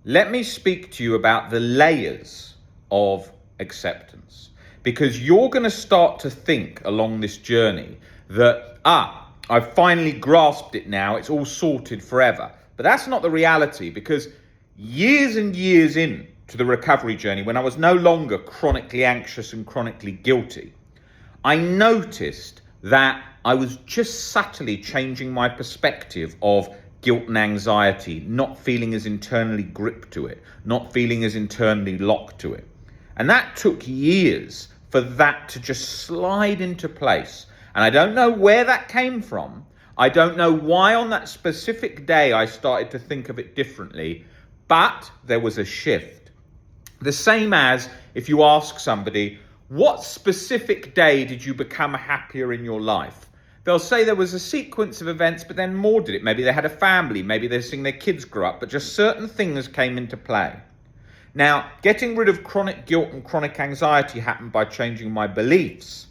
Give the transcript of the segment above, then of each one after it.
let me speak to you about the layers of acceptance, because you're going to start to think along this journey that, I've finally grasped it now, it's all sorted forever. But that's not the reality, because years and years into the recovery journey, when I was no longer chronically anxious and chronically guilty, I noticed that I was just subtly changing my perspective of guilt and anxiety, not feeling as internally gripped to it, not feeling as internally locked to it. And that took years for that to just slide into place. And I don't know where that came from. I don't know why on that specific day I started to think of it differently, but there was a shift. The same as if you ask somebody, what specific day did you become happier in your life? They'll say there was a sequence of events, but then more did it. Maybe they had a family, maybe they're seeing their kids grow up, but just certain things came into play. Now, getting rid of chronic guilt and chronic anxiety happened by changing my beliefs,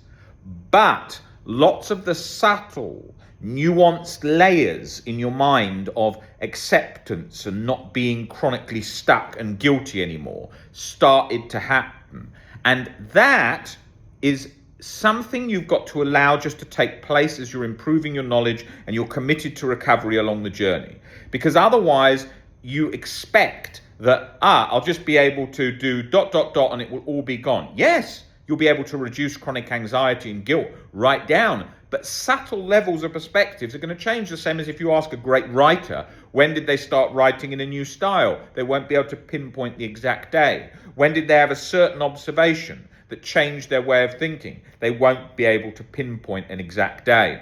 but lots of the subtle, nuanced layers in your mind of acceptance and not being chronically stuck and guilty anymore started to happen. And that is something you've got to allow just to take place as you're improving your knowledge and you're committed to recovery along the journey. Because otherwise you expect that, I'll just be able to do ... and it will all be gone. Yes, you'll be able to reduce chronic anxiety and guilt right down. But subtle levels of perspectives are going to change, the same as if you ask a great writer, when did they start writing in a new style? They won't be able to pinpoint the exact day. When did they have a certain observation that changed their way of thinking? They won't be able to pinpoint an exact day.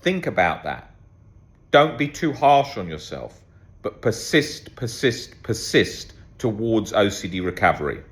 Think about that. Don't be too harsh on yourself, but persist towards OCD recovery.